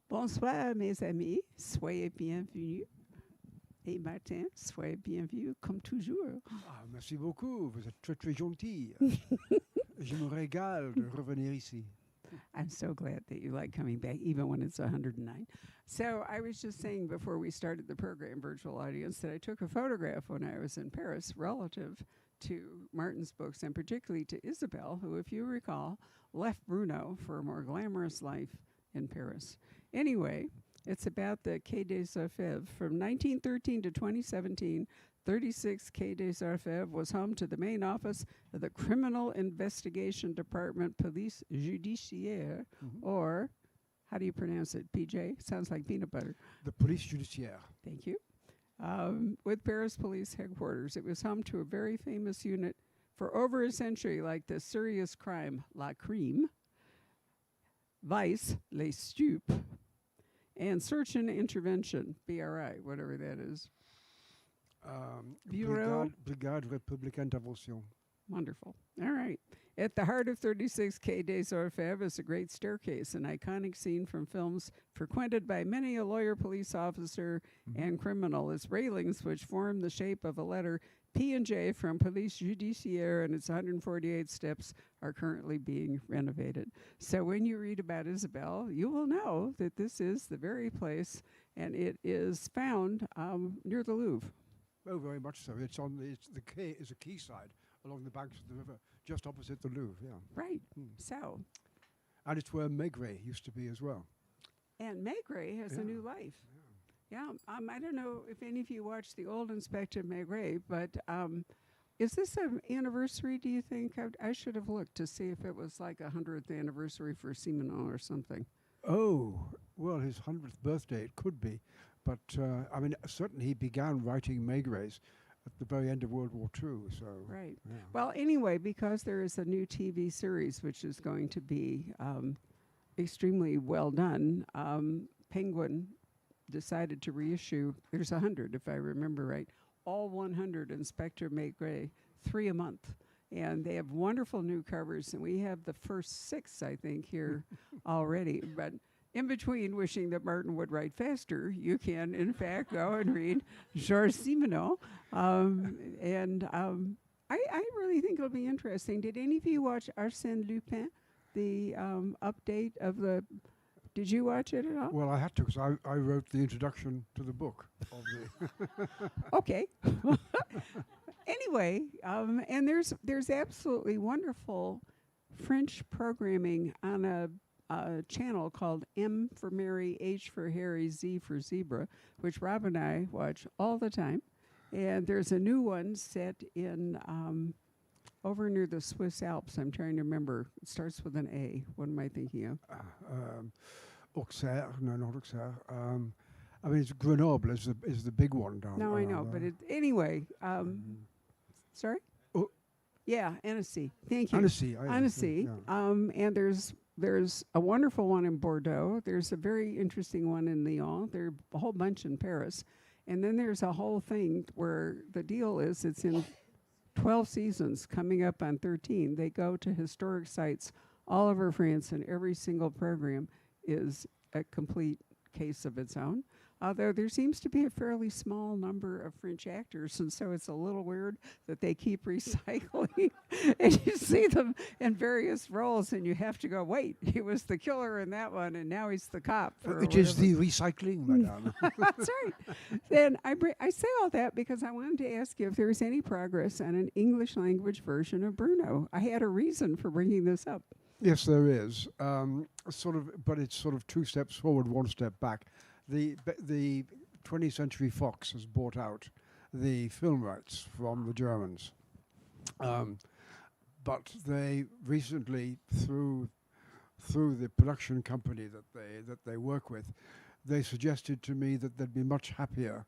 Bonsoir, mes amis. Soyez bienvenus. Et Martin, soyez bienvenus, comme toujours. Ah, merci beaucoup, vous êtes très très gentil. Je me régale de revenir ici. I'm so glad that you like coming back, even when it's 109. So I was just saying before we started the program, virtual audience, that I took a photograph when I was in Paris relative to Martin's books, and particularly to Isabel, who, if you recall, left Bruno for a more glamorous life in Paris. Anyway, it's about the Quai des Orfèvres. From 1913 to 2017, 36 Quai des Orfèvres was home to the main office of the Criminal Investigation Department Police Judiciaire, or how do you pronounce it, PJ? Sounds like peanut butter. The police judiciaire. Thank you. With Paris Police Headquarters. It was home to a very famous unit for over a century, like the serious crime, La Crime, vice, Les Stupes, and search and intervention, BRI, whatever that is. Bureau. Brigade République Intervention. Wonderful. All right. At the heart of 36 Quai des Orfèvres is a great staircase, an iconic scene from films frequented by many a lawyer, police officer, and criminal. Its railings, which form the shape of a letter P&J from Police Judiciaire and its 148 steps, are currently being renovated. So when you read about Isabel, you will know that this is the very place, and it is found near the Louvre. Oh, very much so. The quay is a quayside along the banks of the river, just opposite the Louvre. Yeah. Right. So. And it's where Maigret used to be as well. And Maigret has a new life. Yeah. I don't know if any of you watched the old Inspector Maigret, but is this an anniversary, do you think? I should have looked to see if it was like a 100th anniversary for Simenon or something. Oh, well, his 100th birthday, it could be. But, I mean, certainly he began writing Maigrets at the very end of World War II. So, right. Yeah. Well, anyway, because there is a new TV series which is going to be extremely well done, Penguin decided to reissue, there's 100 if I remember right, all 100 Inspector Maigret, 3 a month. And they have wonderful new covers, and we have the first 6, I think, here already. But in between wishing that Martin would write faster, you can, in fact, go and read Georges Simenon. I really think it'll be interesting. Did any of you watch Arsène Lupin, the update of the... Did you watch it at all? Well, I had to, because I wrote the introduction to the book. Of the Okay. Anyway, and there's absolutely wonderful French programming on a channel called M for Mary, H for Harry, Z for Zebra, which Rob and I watch all the time. And there's a new one set in over near the Swiss Alps. I'm trying to remember. It starts with an A. What am I thinking of? Auxerre, no, not Auxerre. I mean, it's Grenoble is the big one down there. No, I know, but anyway. Sorry? Oh. Yeah, Annecy. Thank you. Annecy. Annecy. Yeah. And there's a wonderful one in Bordeaux. There's a very interesting one in Lyon. There's a whole bunch in Paris. And then there's a whole thing where the deal is it's in 12 seasons, coming up on 13. They go to historic sites all over France, and every single program is a complete case of its own. Although there seems to be a fairly small number of French actors, and so it's a little weird that they keep recycling. And you see them in various roles, and you have to go, wait, he was the killer in that one, and now he's the cop. It is the recycling, madame. That's right. Then I say all that because I wanted to ask you if there was any progress on an English language version of Bruno. I had a reason for bringing this up. Yes, there is. But it's sort of 2 steps forward, 1 step back. The 20th Century Fox has bought out the film rights from the Germans, but they recently, through the production company that they work with, they suggested to me that they'd be much happier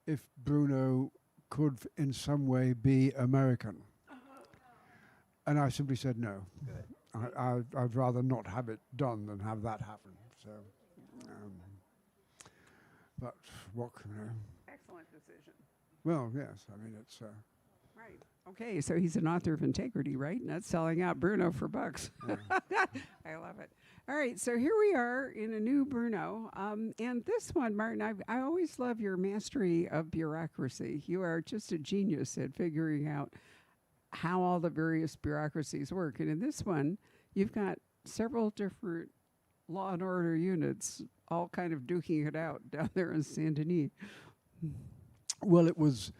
if Bruno could in some way be American, and I simply said no. Good. I'd rather not have it done than have that happen. So. But what can I... Excellent decision. Well, yes. I mean, it's... Right. Okay, so he's an author of integrity, right? Not selling out Bruno for bucks. Yeah. I love it. All right, so here we are in a new Bruno. And this one, Martin, I always love your mastery of bureaucracy. You are just a genius at figuring out how all the various bureaucracies work. And in this one, you've got several different law and order units all kind of duking it out down there in Saint Denis. Well, it was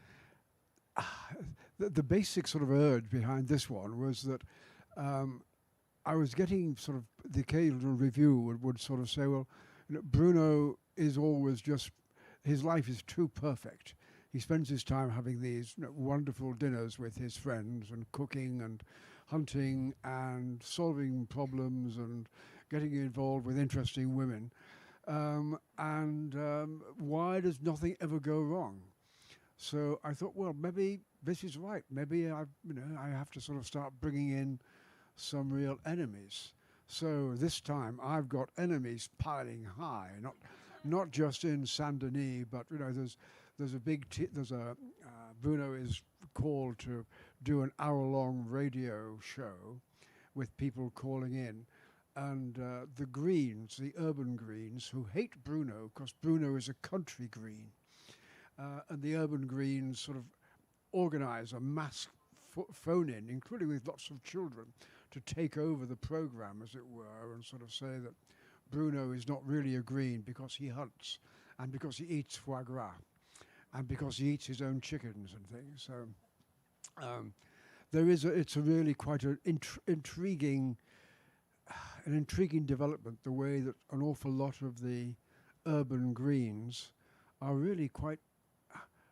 the basic sort of urge behind this one was that I was getting sort of the occasional review would sort of say, well, Bruno is always just, his life is too perfect. He spends his time having these wonderful dinners with his friends and cooking and hunting and solving problems and getting involved with interesting women. Why does nothing ever go wrong? So I thought, well, maybe this is right. Maybe I have to sort of start bringing in some real enemies. So this time I've got enemies piling high, not just in Saint Denis, but there's a big Bruno is called to do an hour-long radio show with people calling in, and the Greens, the urban Greens, who hate Bruno because Bruno is a country Green. And the urban Greens sort of organize a mass phone-in, including with lots of children, to take over the program, as it were, and sort of say that Bruno is not really a Green because he hunts, and because he eats foie gras, and because he eats his own chickens and things. So it's a really quite an intriguing development, the way that an awful lot of the urban Greens are really quite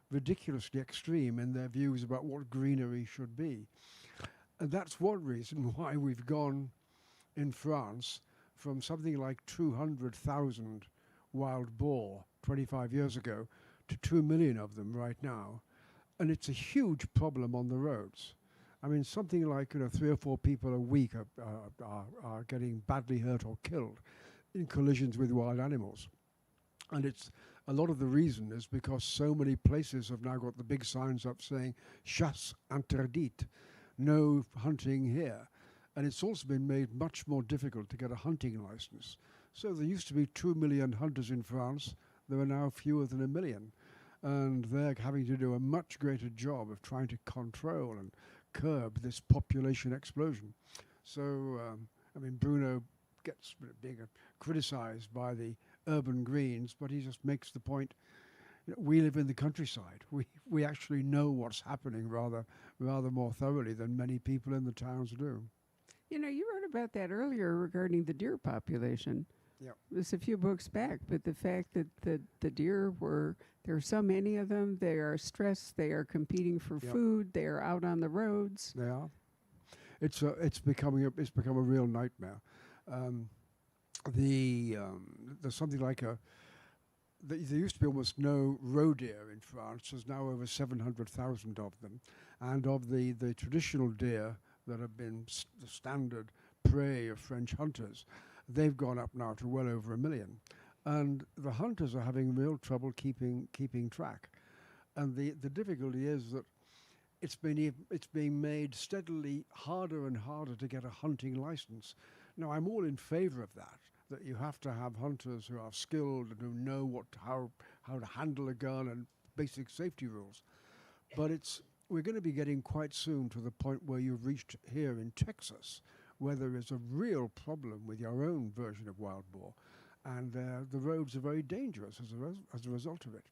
ridiculously extreme in their views about what greenery should be. And that's one reason why we've gone in France from something like 200,000 wild boar 25 years ago to 2 million of them right now. And it's a huge problem on the roads. I mean, something like 3 or 4 people a week are getting badly hurt or killed in collisions with wild animals. And it's a lot of the reason is because so many places have now got the big signs up saying chasse interdite, no hunting here. And it's also been made much more difficult to get a hunting license. So there used to be 2 million hunters in France. There are now fewer than 1 million. And they're having to do a much greater job of trying to control and curb this population explosion. So, Bruno gets being criticized by the urban Greens, but he just makes the point, we live in the countryside. We actually know what's happening rather more thoroughly than many people in the towns do. You wrote about that earlier regarding the deer population. Yeah. It was a few books back, but the fact that the deer there are so many of them, they are stressed, they are competing for food, they are out on the roads. They are. It's become a real nightmare. There's something like there used to be almost no roe deer in France. There's now over 700,000 of them, and of the traditional deer that have been the standard prey of French hunters, they've gone up now to well over 1 million, and the hunters are having real trouble keeping track. And the difficulty is that it's being made steadily harder and harder to get a hunting license. Now, I'm all in favor of that you have to have hunters who are skilled and who know how to handle a gun and basic safety rules. But we're going to be getting quite soon to the point where you've reached here in Texas, where there is a real problem with your own version of wild boar, and the roads are very dangerous as a result of it.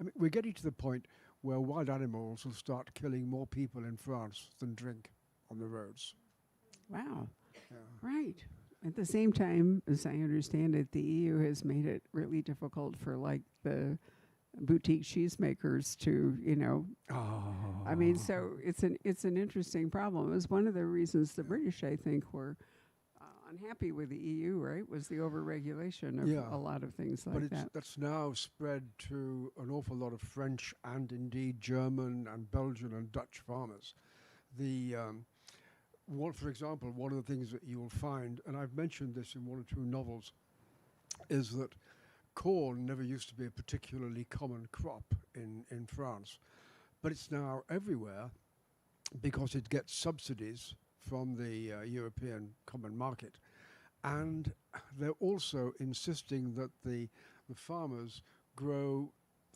I mean, we're getting to the point where wild animals will start killing more people in France than drink on the roads. Wow. Yeah. Right. At the same time, as I understand it, the EU has made it really difficult for the boutique cheesemakers to, I mean, so it's an interesting problem. It was one of the reasons the British, I think, were unhappy with the EU, right? Was the overregulation of a lot of things like that. But that's now spread to an awful lot of French and indeed German and Belgian and Dutch farmers. For example, one of the things that you will find, and I've mentioned this in 1 or 2 novels, is that corn never used to be a particularly common crop in France, but it's now everywhere, because it gets subsidies from the European Common Market. And they're also insisting that the farmers grow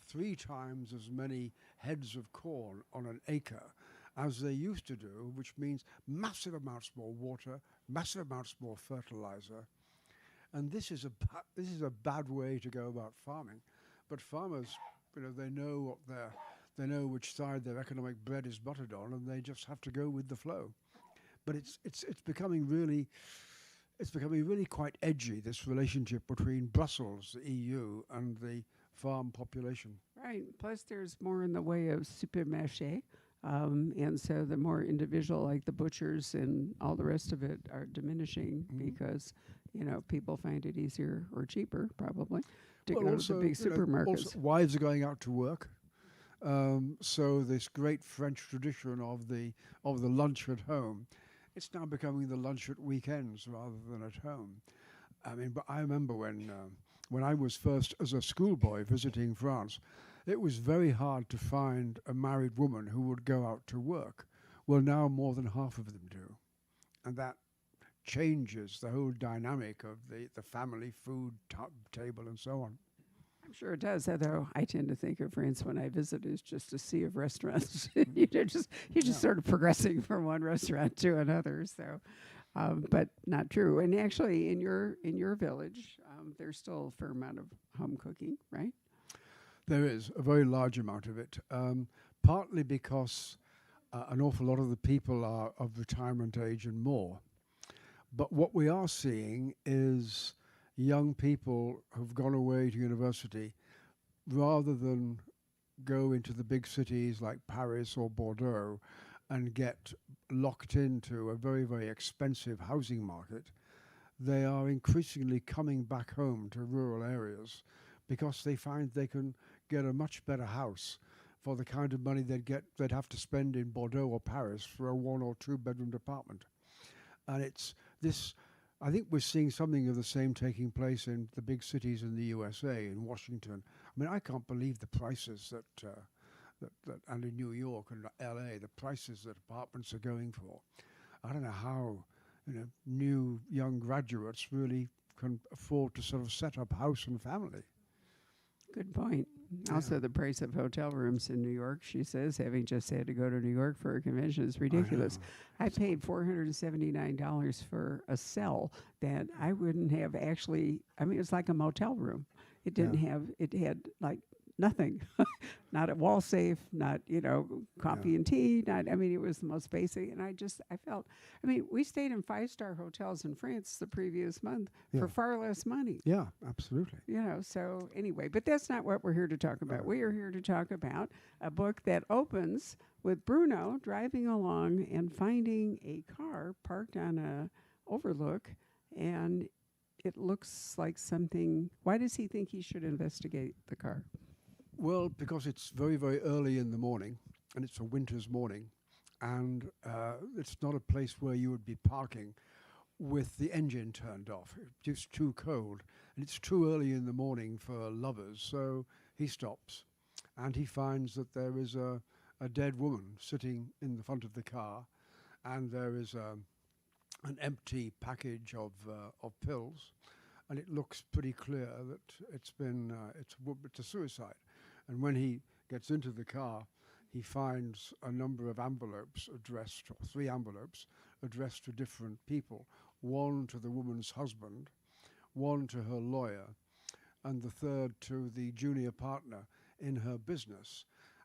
3 times as many heads of corn on an acre as they used to do, which means massive amounts more water, massive amounts more fertilizer. And this is a bad way to go about farming. But farmers, they know they know which side their economic bread is buttered on, and they just have to go with the flow. But it's becoming really quite edgy, this relationship between Brussels, the EU, and the farm population. Right. Plus, there's more in the way of supermarché. And so the more individual, like the butchers and all the rest of it, are diminishing because, people find it easier or cheaper, probably, to go to the big supermarkets. Also wives are going out to work. So this great French tradition of the lunch at home, it's now becoming the lunch at weekends rather than at home. I mean, but I remember when I was first as a schoolboy visiting France, it was very hard to find a married woman who would go out to work. Well, now more than half of them do. And that changes the whole dynamic of the family food table and so on. I'm sure it does, although I tend to think of France when I visit as just a sea of restaurants. You're just sort of progressing from one restaurant to another. So, but not true. And actually, in your village, there's still a fair amount of home cooking, right? There is a very large amount of it, partly because an awful lot of the people are of retirement age and more. But what we are seeing is young people who've gone away to university, rather than go into the big cities like Paris or Bordeaux and get locked into a very, very expensive housing market, they are increasingly coming back home to rural areas because they find they can get a much better house for the kind of money they'd have to spend in Bordeaux or Paris for a 1 or 2 bedroom apartment. And it's this, I think we're seeing something of the same taking place in the big cities in the USA, in Washington. I mean, I can't believe the prices that and in New York and LA, the prices that apartments are going for. I don't know how, new young graduates really can afford to sort of set up house and family. Good point. Yeah. Also, the price of hotel rooms in New York, she says, having just had to go to New York for a convention, is ridiculous. I paid $479 for a cell that I wouldn't have actually, it was like a motel room. It didn't have, it had like nothing, not a wall safe, not, coffee and tea, it was the most basic. And I felt, we stayed in 5-star hotels in France the previous month for far less money. Yeah, absolutely. So anyway, but that's not what we're here to talk about. We are here to talk about a book that opens with Bruno driving along and finding a car parked on a overlook, and it looks like something. Why does he think he should investigate the car? Well, because it's very, very early in the morning, and it's a winter's morning, and it's not a place where you would be parking with the engine turned off. It's just too cold, and it's too early in the morning for lovers, so he stops, and he finds that there is a dead woman sitting in the front of the car, and there is an empty package of pills, and it looks pretty clear that it's a suicide. And when he gets into the car, he finds a number of envelopes addressed, or 3 envelopes addressed to different people, one to the woman's husband, one to her lawyer, and the third to the junior partner in her business.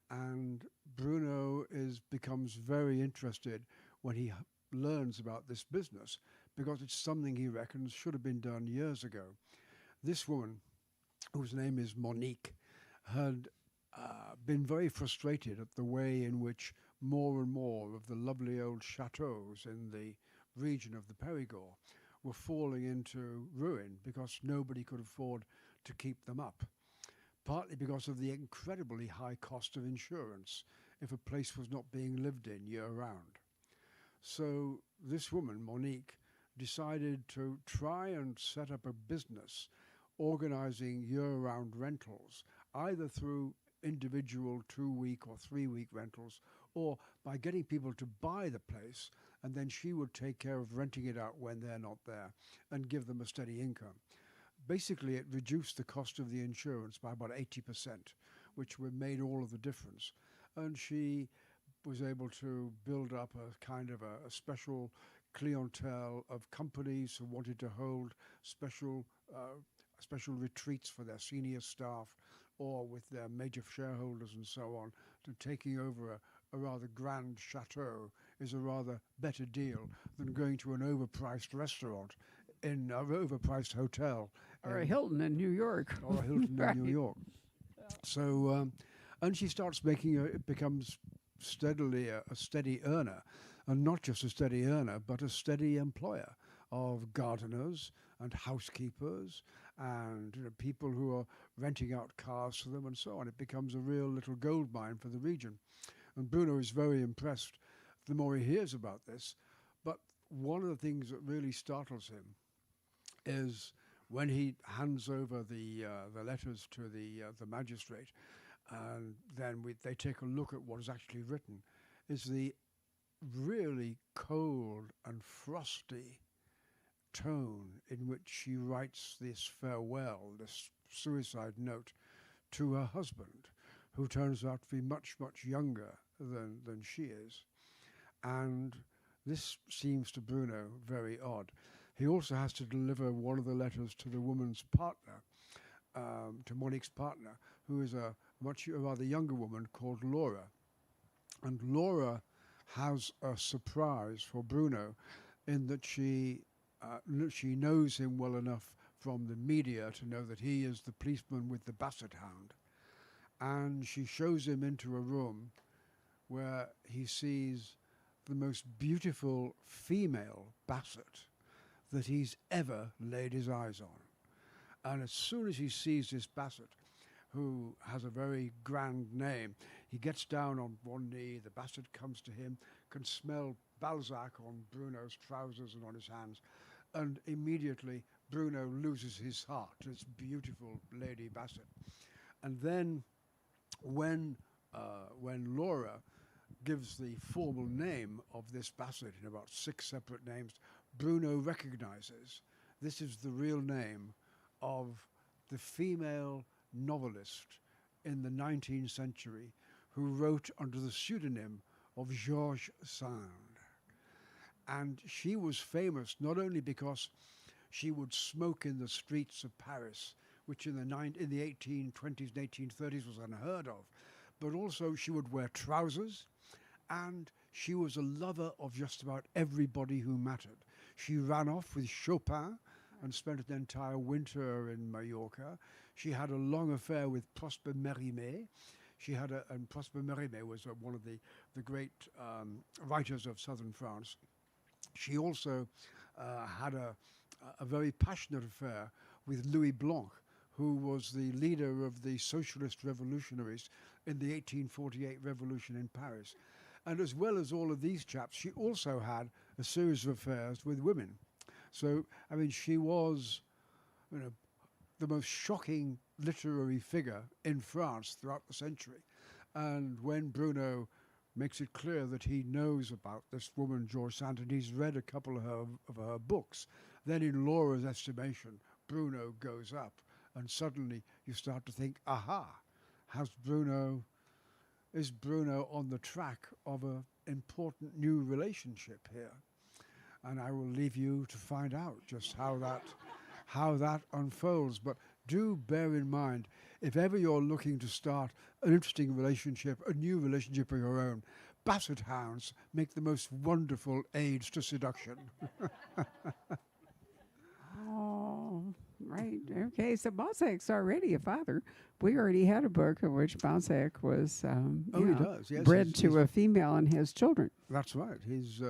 And Bruno becomes very interested when he learns about this business, because it's something he reckons should have been done years ago. This woman, whose name is Monique, had been very frustrated at the way in which more and more of the lovely old châteaus in the region of the Périgord were falling into ruin because nobody could afford to keep them up, partly because of the incredibly high cost of insurance if a place was not being lived in year-round. So this woman, Monique, decided to try and set up a business organizing year-round rentals, either through individual 2-week or 3-week rentals, or by getting people to buy the place, and then she would take care of renting it out when they're not there and give them a steady income. Basically, it reduced the cost of the insurance by about 80%, which made all of the difference. And she was able to build up a kind of a special clientele of companies who wanted to hold special retreats for their senior staff or with their major shareholders and so on, to taking over a rather grand chateau is a rather better deal than going to an overpriced restaurant in an overpriced hotel. Or a Hilton in New York. Or a Hilton Right. in New York. So, and she starts it becomes steadily a steady earner, and not just a steady earner, but a steady employer of gardeners and housekeepers and people who are renting out cars for them and so on. It becomes a real little gold mine for the region. And Bruno is very impressed the more he hears about this. But one of the things that really startles him is when he hands over the letters to the magistrate, and then they take a look at what is actually written, is the really cold and frosty tone in which she writes this farewell, this suicide note to her husband, who turns out to be much, much younger than she is. And this seems to Bruno very odd. He also has to deliver one of the letters to the woman's partner, to Monique's partner, who is a rather younger woman called Laura. And Laura has a surprise for Bruno in that she knows him well enough from the media to know that he is the policeman with the basset hound. And she shows him into a room where he sees the most beautiful female basset that he's ever laid his eyes on. And as soon as he sees this basset, who has a very grand name, he gets down on one knee, the basset comes to him, can smell Balzac on Bruno's trousers and on his hands, and immediately Bruno loses his heart to this beautiful lady basset. And then when Laura gives the formal name of this basset in about 6 separate names, Bruno recognizes this is the real name of the female novelist in the 19th century who wrote under the pseudonym of Georges Sand. And she was famous not only because she would smoke in the streets of Paris, which in the 1820s and 1830s was unheard of, but also she would wear trousers, and she was a lover of just about everybody who mattered. She ran off with Chopin and spent an entire winter in Mallorca. She had a long affair with Prosper Mérimée. And Prosper Mérimée was one of the great writers of southern France. She also had a very passionate affair with Louis Blanc, who was the leader of the socialist revolutionaries in the 1848 revolution in Paris. And as well as all of these chaps, she also had a series of affairs with women. So, I mean, she was, the most shocking literary figure in France throughout the century. And when Bruno makes it clear that he knows about this woman, George Sand, and he's read a couple of her books, then in Laura's estimation, Bruno goes up. And suddenly you start to think, aha, is Bruno on the track of an important new relationship here? And I will leave you to find out just how that unfolds. But do bear in mind, if ever you're looking to start an interesting relationship, a new relationship of your own, basset hounds make the most wonderful aids to seduction. Oh, right. Okay, so Balzac's already a father. We already had a book in which Balzac was He does, yes. bred to a female and has children. That's right. He's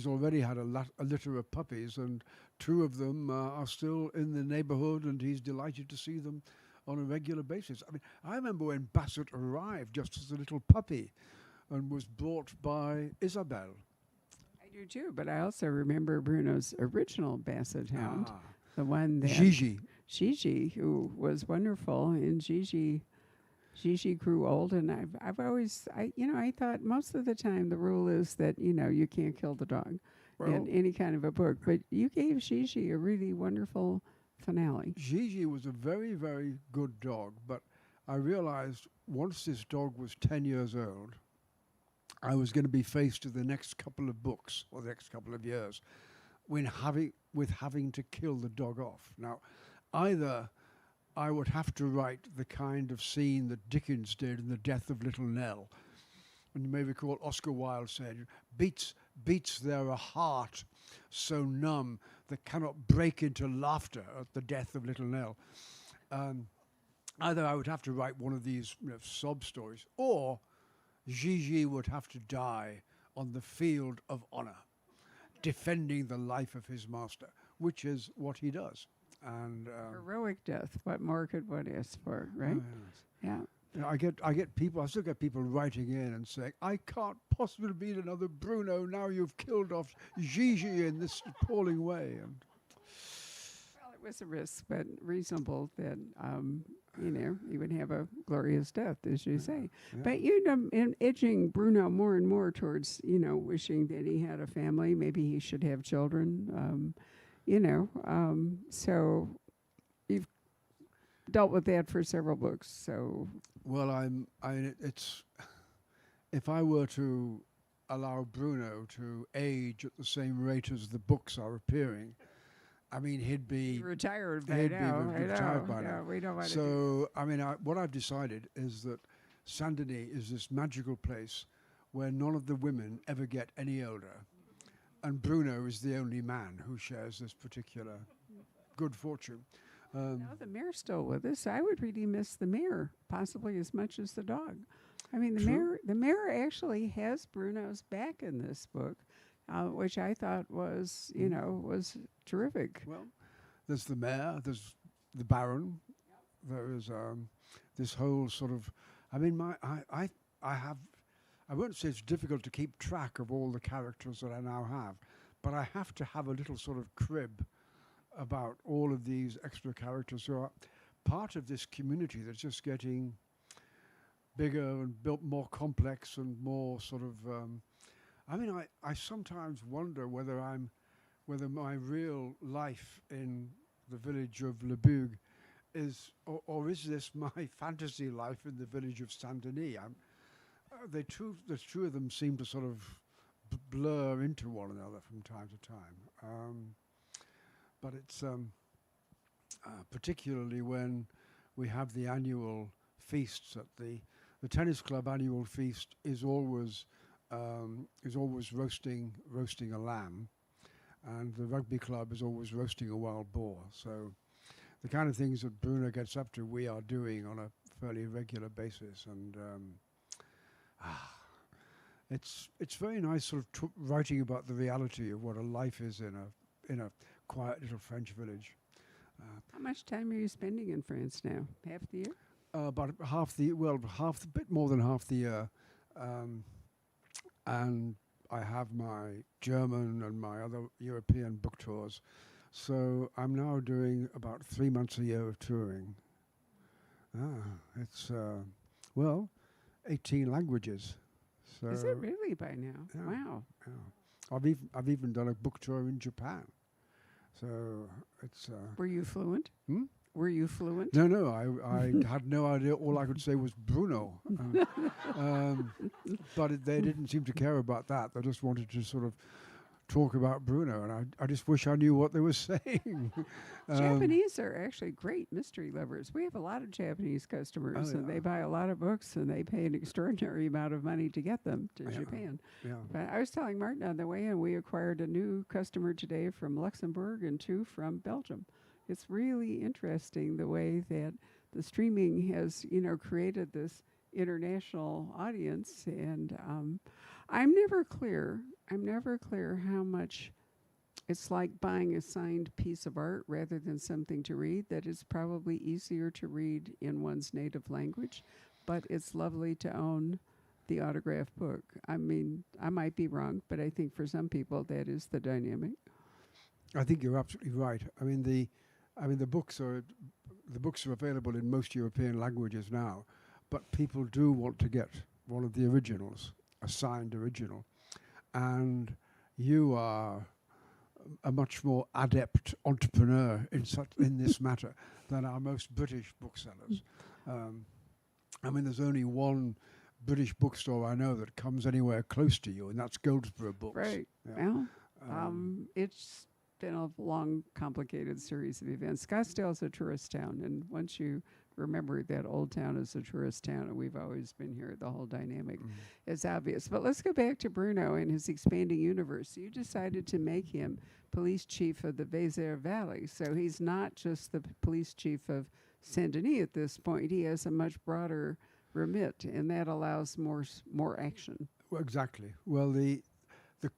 already had a litter of puppies, and 2 of them are still in the neighborhood, and he's delighted to see them on a regular basis. I mean, I remember when Basset arrived just as a little puppy and was brought by Isabelle. I do too, but I also remember Bruno's original basset hound, the one that Gigi. Gigi, who was wonderful, and Gigi, Gigi grew old, and I've always, I thought most of the time the rule is that, you can't kill the dog Well, in any kind of a book. But you gave Gigi a really wonderful finale. Gigi was a very, very good dog, but I realized once this dog was 10 years old, I was going to be faced with the next couple of books or the next couple of years with having to kill the dog off. Now, either I would have to write the kind of scene that Dickens did in The Death of Little Nell. And you may recall Oscar Wilde said, beats there a heart so numb that cannot break into laughter at the death of Little Nell. Either I would have to write one of these sob stories, or Gigi would have to die on the field of honor, defending the life of his master, which is what he does. And Heroic death. What more could one ask for, right? Yeah. I still get people writing in and saying, I can't possibly beat another Bruno. Now you've killed off Gigi in this appalling way. And Well, it was a risk, but reasonable that, he would have a glorious death, as you say. yeah. But, in edging Bruno more and more towards, wishing that he had a family, maybe he should have children, so you've dealt with that for several books, so... Well, it's if I were to allow Bruno to age at the same rate as the books are appearing, I mean, he'd be retired by he'd now. be retired by Yeah, now. we don't want to. So, I mean, what I've decided is that Saint-Denis is this magical place where none of the women ever get any older, and Bruno is the only man who shares this particular good fortune. No, the mare's still with us. I would really miss the mare, possibly as much as the dog. I mean, the mare actually has Bruno's back in this book, which I thought was, was terrific. Well, there's the mayor, there's the baron, there is this whole sort of. I mean, I won't say it's difficult to keep track of all the characters that I now have, but I have to have a little sort of crib about all of these extra characters who are part of this community that's just getting bigger and built more complex and more sort of. I sometimes wonder whether my real life in the village of Le Bourg is, or is this my fantasy life in the village of Saint-Denis? The two of them seem to sort of blur into one another from time to time. But it's particularly when we have the annual feasts at the tennis club. Annual feast is always roasting a lamb, and the rugby club is always roasting a wild boar. So the kind of things that Bruno gets up to, we are doing on a fairly regular basis, and it's very nice sort of writing about the reality of what a life is in a quiet little French village. How much time are you spending in France now? Half the year? About a bit more than half the year. And I have my German and my other European book tours. So I'm now doing about 3 months a year of touring. It's, 18 languages. So Is it really by now? Yeah. Wow. Yeah. I've even done a book tour in Japan. So it's. Were you fluent? Hmm? Were you fluent? No, I had no idea. All I could say was Bruno. But they didn't seem to care about that. They just wanted to sort of talk about Bruno, and I just wish I knew what they were saying. Japanese are actually great mystery lovers. We have a lot of Japanese customers, and they buy a lot of books, and they pay an extraordinary amount of money to get them to Japan. Yeah. But I was telling Martin on the way in, we acquired a new customer today from Luxembourg and 2 from Belgium. It's really interesting the way that the streaming has, created this international audience, and I'm never clear how much it's like buying a signed piece of art rather than something to read, that it's probably easier to read in one's native language, but it's lovely to own the autographed book. I mean, I might be wrong, but I think for some people that is the dynamic. I think you're absolutely right. I mean, the books are available in most European languages now, but people do want to get one of the originals, a signed original. And you are a much more adept entrepreneur in this matter than are most British booksellers. I mean, there's only one British bookstore I know that comes anywhere close to you, and that's Goldsborough Books. Right. Yeah. Well, it's been a long, complicated series of events. Scottsdale's a tourist town, and once you remember that Old Town is a tourist town, and we've always been here, the whole dynamic is obvious. But let's go back to Bruno and his expanding universe. You decided to make him police chief of the Vézère Valley, so he's not just the police chief of Saint-Denis at this point. He has a much broader remit, and that allows more action. Well, exactly. Well, the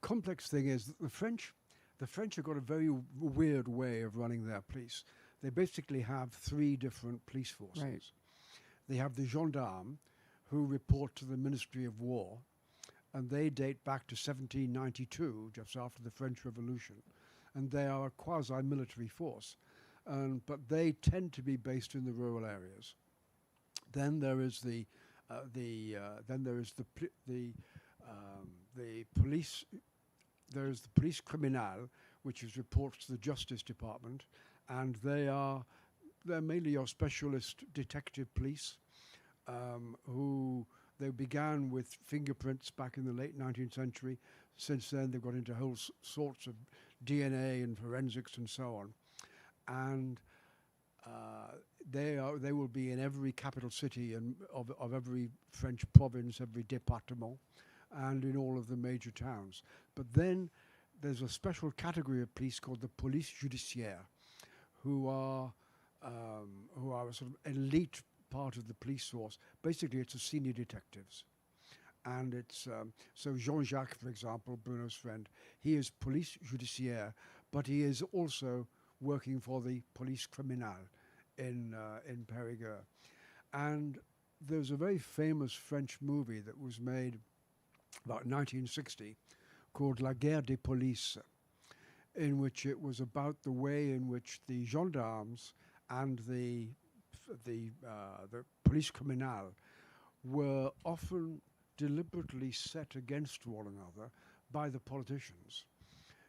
complex thing is that the French have got a very weird way of running their police. They basically have three different police forces. Right. They have the gendarmes, who report to the Ministry of War, and they date back to 1792, just after the French Revolution, and they are a quasi-military force, but they tend to be based in the rural areas. Then there is the police. There is the police criminal, which is reports to the Justice Department, and they're mainly your specialist detective police, who they began with fingerprints back in the late 19th century. Since then, they've got into whole sorts of DNA and forensics and so on, and they will be in every capital city and of every French province, every département, and in all of the major towns. But then there's a special category of police called the police judiciaire, who are a sort of elite part of the police force. Basically, it's the senior detectives. And it's so Jean-Jacques, for example, Bruno's friend, he is police judiciaire, but he is also working for the police criminal in Périgueux. And there's a very famous French movie that was made about 1960 called La Guerre des Polices, in which it was about the way in which the gendarmes and the police criminal were often deliberately set against one another by the politicians,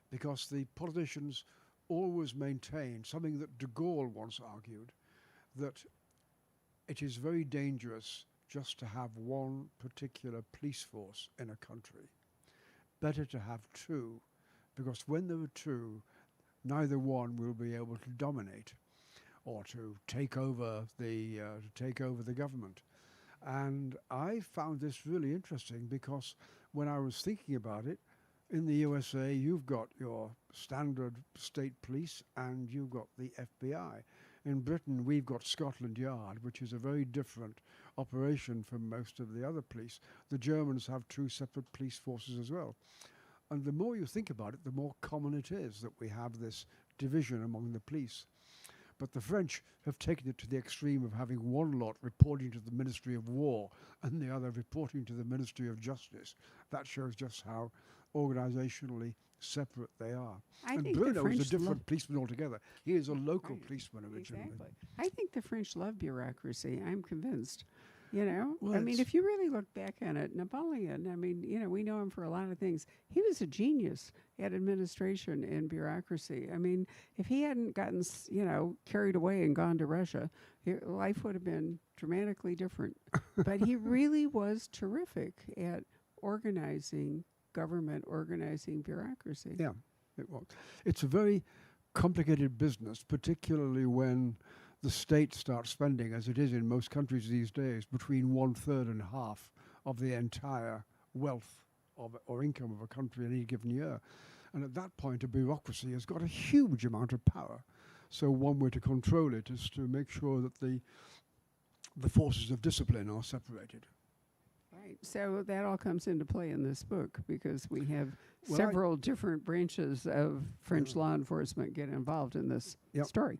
because the politicians always maintained something that de Gaulle once argued, that it is very dangerous just to have one particular police force in a country. Better to have two, because when there are two, neither one will be able to dominate or to take over the government. And I found this really interesting, because when I was thinking about it, in the USA, you've got your standard state police and you've got the FBI. In Britain, we've got Scotland Yard, which is a very different operation from most of the other police. The Germans have two separate police forces as well. And the more you think about it, the more common it is that we have this division among the police. But the French have taken it to the extreme of having one lot reporting to the Ministry of War and the other reporting to the Ministry of Justice. That shows just how organizationally separate they are. And Bruno is a different policeman altogether. He is a local policeman originally. Exactly. I think the French love bureaucracy. I'm convinced. You know, Well, I mean, if you really look back on it, Napoleon, I mean, you know, we know him for a lot of things. He was a genius at administration and bureaucracy. I mean, if he hadn't gotten, carried away and gone to Russia, life would have been dramatically different. But he really was terrific at organizing government, organizing bureaucracy. Yeah, it was. It's a very complicated business, particularly when the state starts spending, as it is in most countries these days, between 1/3 and half of the entire wealth or income of a country in any given year. And at that point, a bureaucracy has got a huge amount of power. So one way to control it is to make sure that the forces of discipline are separated. Right. So that all comes into play in this book, because we have several different branches of French law enforcement get involved in this story.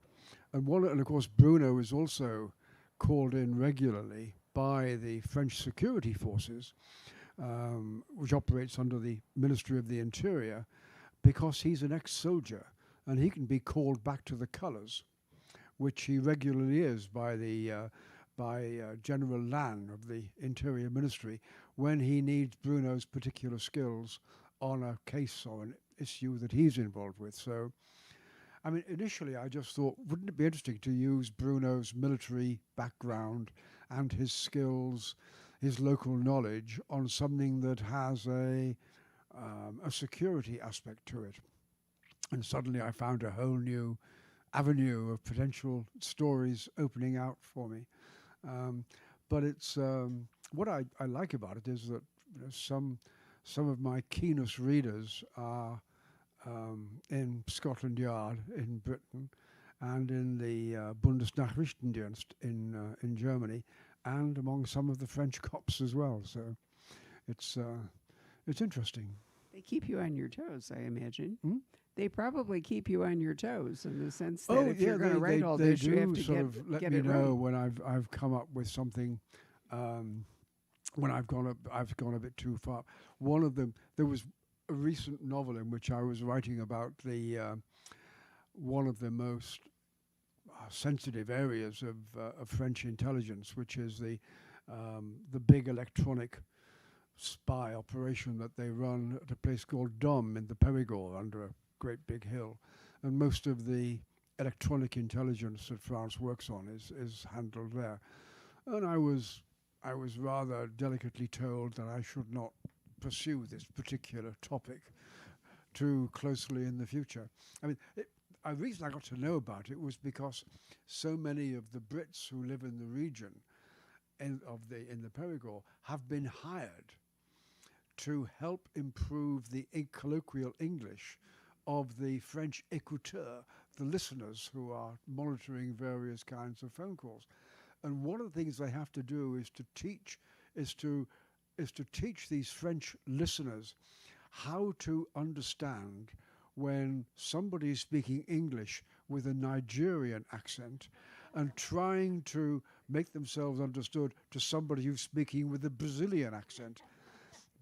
And of course, Bruno is also called in regularly by the French security forces, which operates under the Ministry of the Interior, because he's an ex-soldier and he can be called back to the colours, which he regularly is by by General Lann of the Interior Ministry when he needs Bruno's particular skills on a case or an issue that he's involved with. So, I mean, initially I just thought, wouldn't it be interesting to use Bruno's military background and his skills, his local knowledge on something that has a security aspect to it. And suddenly I found a whole new avenue of potential stories opening out for me. But it's what I like about it is that some of my keenest readers are in Scotland Yard in Britain and in the Bundesnachrichtendienst in Germany and among some of the French cops as well. So it's interesting. They keep you on your toes, I imagine. Hmm? They probably keep you on your toes in the sense that Oh, if yeah, you're going to write all this, you have to sort of let get me it know right. when I've come up with something, when I've gone a bit too far. One of them, there was a recent novel in which I was writing about the one of the most sensitive areas of French intelligence, which is the big electronic spy operation that they run at a place called Dom in the Périgord under a great big hill, and most of the electronic intelligence that France works on is handled there. And I was rather delicately told that I should not pursue this particular topic too closely in the future. I mean, the reason I got to know about it was because so many of the Brits who live in the region in the Périgord have been hired to help improve the colloquial English of the French écouteurs, the listeners who are monitoring various kinds of phone calls. And one of the things they have to do is to teach these French listeners how to understand when somebody is speaking English with a Nigerian accent and trying to make themselves understood to somebody who's speaking with a Brazilian accent.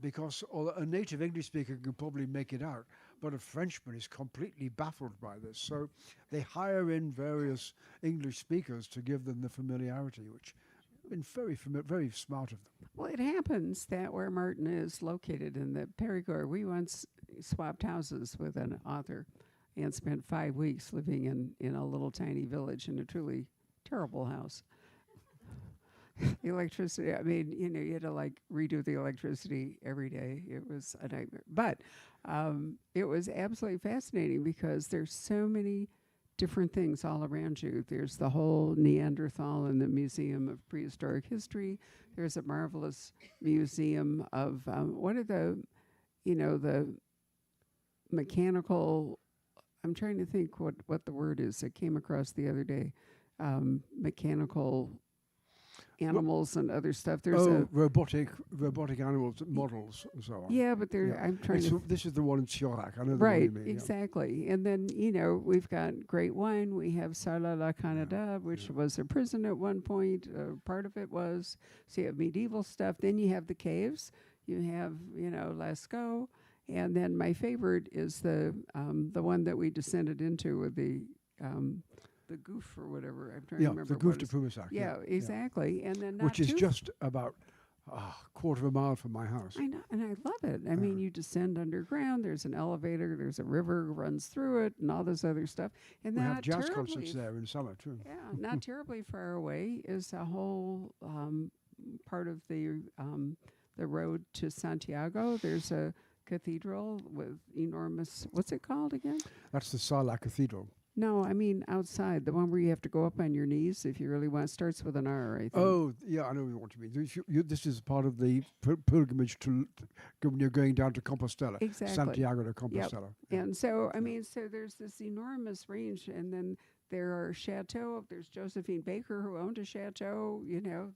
Because although a native English speaker can probably make it out, but a Frenchman is completely baffled by this. So they hire in various English speakers to give them the familiarity, which has been very smart of them. Well, it happens that where Martin is located in the Périgord, we once swapped houses with an author and spent 5 weeks living in a little tiny village in a truly terrible house. The electricity, I mean, you had to redo the electricity every day. It was a nightmare. But it was absolutely fascinating because there's so many different things all around you. There's the whole Neanderthal in the Museum of Prehistoric History. There's a marvelous museum of what are the mechanical, I'm trying to think what the word is I came across the other day, mechanical animals and other stuff. There's robotic animals models and so on. Yeah, but I'm trying to. This is the one in Chirac. I know the Right, one you mean. exactly. Yeah. And then we've got great wine. We have Sala la Canada, which was a prison at one point. Part of it was. So you have medieval stuff. Then you have the caves. You have Lascaux, and then my favorite is the one that we descended into with the Goof or whatever. I'm trying to remember. The Goof de Pumisac. Yeah, exactly. And then which is just about a quarter of a mile from my house. I know, and I love it. I mean, you descend underground. There's an elevator. There's a river runs through it, and all this other stuff. And we have jazz concerts there in summer too. Yeah, not terribly far away is a whole part of the road to Santiago. There's a cathedral with enormous. What's it called again? That's the Sala Cathedral. No, I mean outside, the one where you have to go up on your knees if you really want. It starts with an R, I think. Oh, yeah, I know what you mean. This is part of the pilgrimage to when you're going down to Compostela. Exactly. Santiago de Compostela. Yep. Yeah. And so, I mean, so there's this enormous range, and then there are chateaux. There's Josephine Baker who owned a chateau.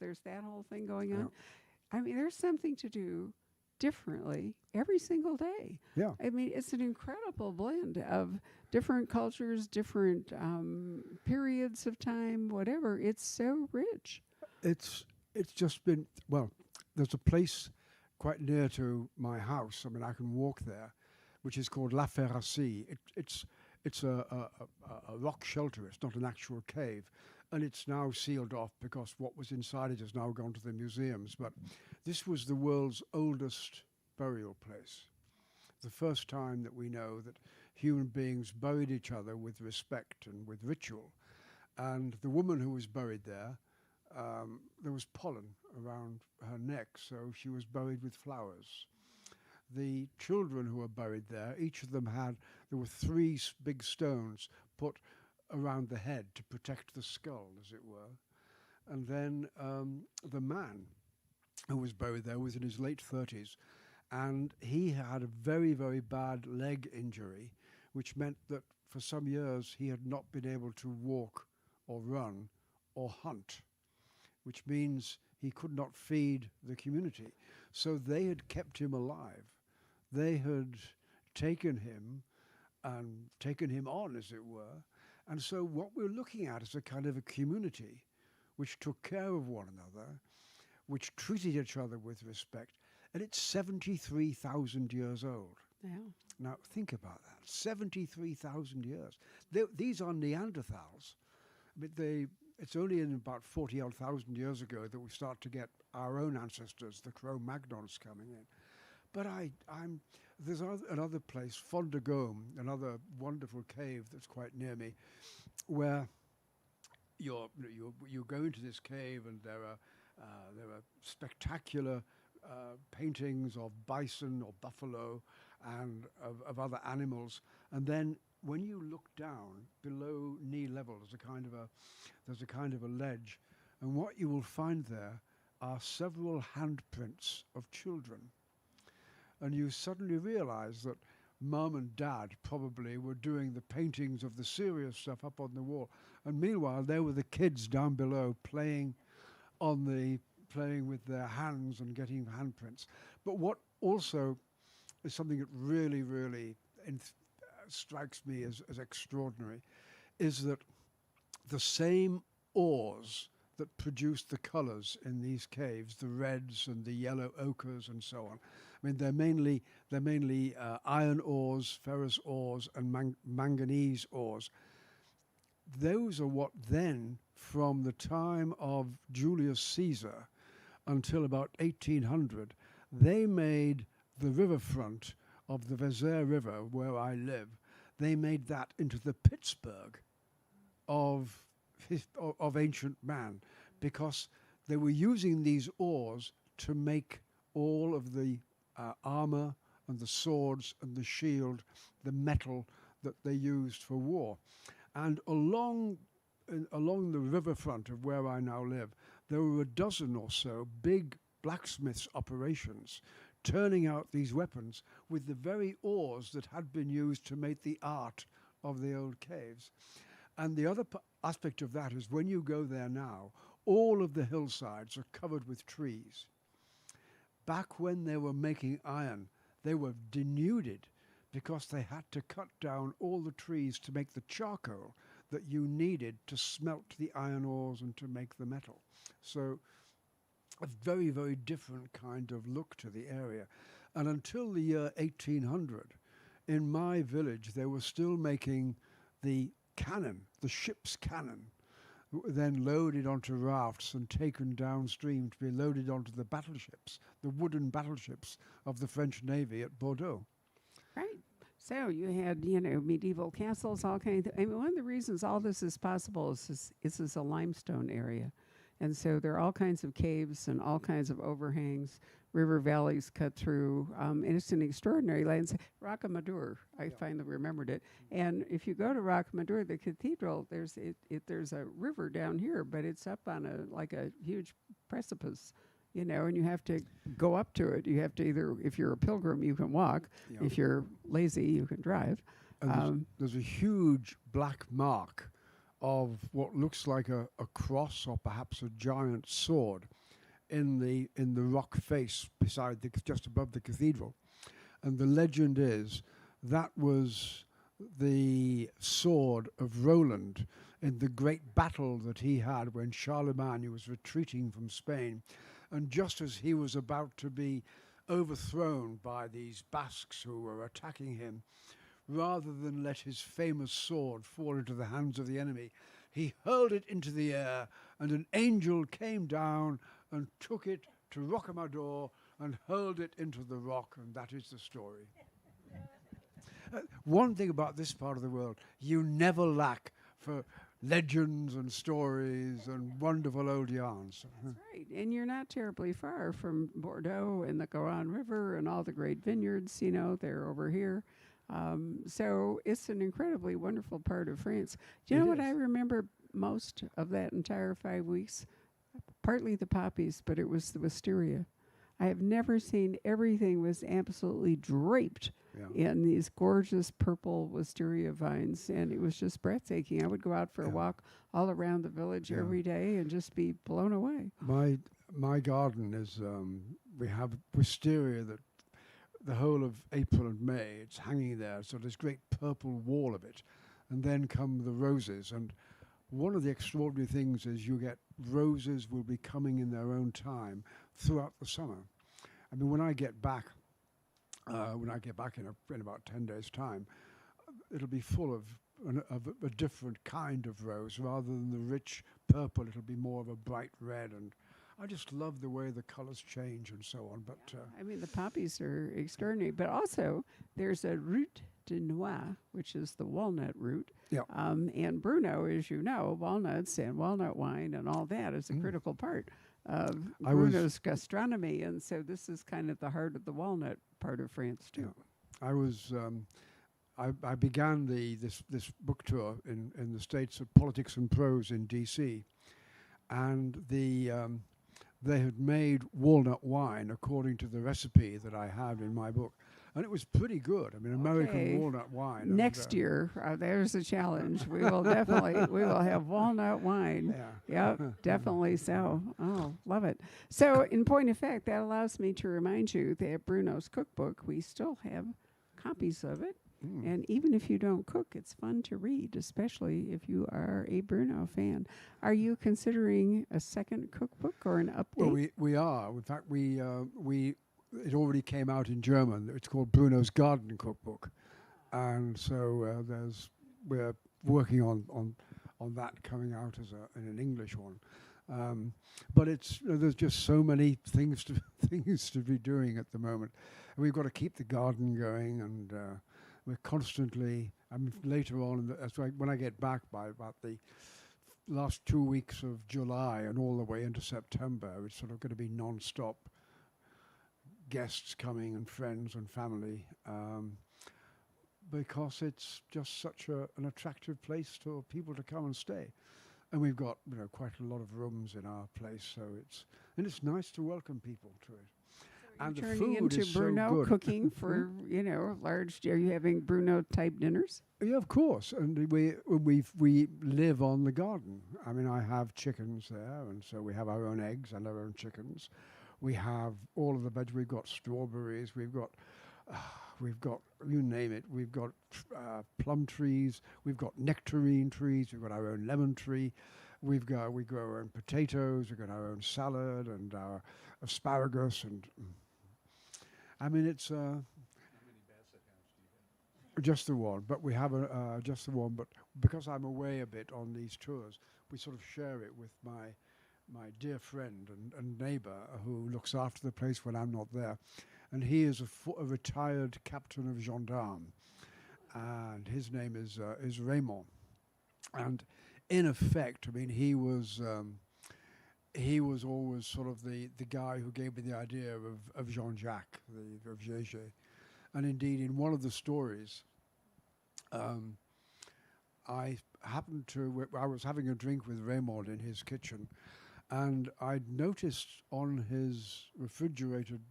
There's that whole thing going on. Yeah. I mean, there's something to do differently every single day. Yeah. I mean, it's an incredible blend of different cultures, different periods of time, whatever. It's so rich. It's just been, well, there's a place quite near to my house. I mean, I can walk there, which is called La Ferracie. It's a rock shelter. It's not an actual cave. and it's now sealed off because what was inside it has now gone to the museums. But this was the world's oldest burial place. The first time that we know that human beings buried each other with respect and with ritual. And the woman who was buried there, there was pollen around her neck, so she was buried with flowers. The children who were buried there, each of them there were three big stones put around the head to protect the skull, as it were. And then the man who was buried there was in his late 30s, and he had a very, very bad leg injury, which meant that for some years he had not been able to walk or run or hunt, which means he could not feed the community. So they had kept him alive. They had taken him and taken him on, as it were. And so what we're looking at is a kind of a community which took care of one another, which treated each other with respect. And it's 73,000 years old. Yeah. Now, think about that. 73,000 years. These are Neanderthals. I mean, it's only in about 40-odd thousand years ago that we start to get our own ancestors, the Cro-Magnons, coming in. But there's another place, Fondegome, another wonderful cave that's quite near me, where you go into this cave and there are spectacular paintings of bison or buffalo and of other animals, and then when you look down below knee level, there's a kind of a ledge, and what you will find there are several handprints of children, and you suddenly realize that Mum and Dad probably were doing the paintings of the serious stuff up on the wall, and meanwhile there were the kids down below playing with their hands and getting handprints. But what also is something that really, really strikes me as extraordinary is that the same ores that produce the colors in these caves, the reds and the yellow ochres and so on, I mean, they're mainly iron ores, ferrous ores, and manganese ores. Those are what then, from the time of Julius Caesar until about 1800, they made the riverfront of the Vézère River, where I live, they made that into the Pittsburgh of ancient man, because they were using these ores to make all of the armor and the swords and the shield, the metal that they used for war. And along the riverfront of where I now live, there were a dozen or so big blacksmiths' operations turning out these weapons with the very ores that had been used to make the art of the old caves. And the other aspect of that is when you go there now, all of the hillsides are covered with trees. Back when they were making iron, they were denuded because they had to cut down all the trees to make the charcoal that you needed to smelt the iron ores and to make the metal. So a very, very different kind of look to the area. And until the year 1800, in my village, they were still making the cannon, the ship's cannon, then loaded onto rafts and taken downstream to be loaded onto the battleships, the wooden battleships of the French Navy at Bordeaux. Right. So you had, medieval castles, all kinds of, one of the reasons all this is possible is this is a limestone area. And so there are all kinds of caves and all kinds of overhangs, river valleys cut through, and it's an extraordinary landscape. Rocamadour, I finally remembered it. And if you go to Rocamadour, the cathedral, there's a river down here, but it's up on a huge precipice, and you have to go up to it. You have to either, if you're a pilgrim, you can walk. Yeah. If you're lazy, you can drive. And there's a huge black mark of what looks like a cross or perhaps a giant sword in the rock face just above the cathedral. And the legend is that was the sword of Roland in the great battle that he had when Charlemagne was retreating from Spain. And just as he was about to be overthrown by these Basques who were attacking him, rather than let his famous sword fall into the hands of the enemy, he hurled it into the air, and an angel came down and took it to Rocamadour and hurled it into the rock, and that is the story. One thing about this part of the world, you never lack for legends and stories and wonderful old yarns. That's right. And you're not terribly far from Bordeaux and the Garonne River and all the great vineyards, they're over here. So it's an incredibly wonderful part of France. Do you know what I remember most of that entire 5 weeks? Partly the poppies, but it was the wisteria. I have never seen, everything was absolutely draped in these gorgeous purple wisteria vines, and it was just breathtaking. I would go out for a walk all around the village every day and just be blown away. My garden is, we have wisteria that the whole of April and May, it's hanging there, so this great purple wall of it, and then come the roses. And one of the extraordinary things is you get roses will be coming in their own time throughout the summer. I mean, when I get back in about 10 days' time, it'll be full of a different kind of rose. Rather than the rich purple, it'll be more of a bright red. And I just love the way the colors change and so on. But I mean, the poppies are extraordinary. But also, there's a root de noix, which is the walnut root. Yeah. And Bruno, as you know, walnuts and walnut wine and all that is a critical part of Bruno's gastronomy. And so this is kind of the heart of the walnut part of France, too. Yeah. I began this book tour in the States of Politics and Prose in D.C. And they had made walnut wine according to the recipe that I have in my book. And it was pretty good. I mean, American walnut wine. Next year, there's a challenge. We will have walnut wine. Yeah. Yep, definitely so. Oh, love it. So in point of fact, that allows me to remind you that Bruno's cookbook, we still have copies of it. And even if you don't cook, it's fun to read, especially if you are a Bruno fan. Are you considering a second cookbook or an update? Well, we are. In fact, it already came out in German. It's called Bruno's Garden Cookbook, and so we're working on that coming out as in an English one. But it's there's just so many things to be doing at the moment, and we've got to keep the garden going, and we're constantly. I mean, later on, when I get back by about the last 2 weeks of July and all the way into September, it's sort of going to be non-stop. Guests coming and friends and family, because it's just such an attractive place for people to come and stay, and we've got quite a lot of rooms in our place, so it's nice to welcome people to it. So and the turning food into is Bruno so good. cooking for large. Are you having Bruno type dinners? Yeah, of course, and we live on the garden. I mean, I have chickens there, and so we have our own eggs and our own chickens. We have all of the veg. We've got strawberries. We've got you name it. We've got plum trees. We've got nectarine trees. We've got our own lemon tree. We grow our own potatoes. We've got our own salad and our asparagus. And I mean, it's How many basset hounds do you have? just the one. But we have just the one. But because I'm away a bit on these tours, we sort of share it with my dear friend and neighbor who looks after the place when I'm not there. And he is a retired captain of gendarme. And his name is Raymond. And in effect, I mean, he was always sort of the guy who gave me the idea of Jean-Jacques, of Gégé. And indeed, in one of the stories, I was having a drink with Raymond in his kitchen, and I'd noticed on his refrigerated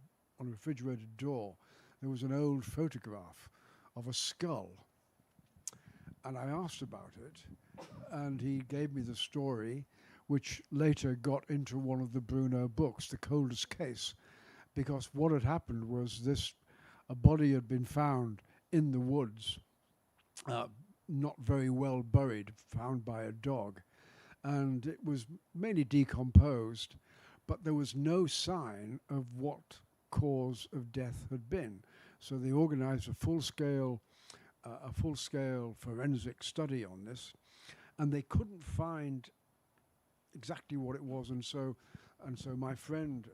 door, there was an old photograph of a skull. And I asked about it, and he gave me the story, which later got into one of the Bruno books, The Coldest Case, because what had happened was a body had been found in the woods, not very well buried, found by a dog. And it was mainly decomposed, but there was no sign of what cause of death had been. So they organized a full-scale forensic study on this, and they couldn't find exactly what it was, and so my friend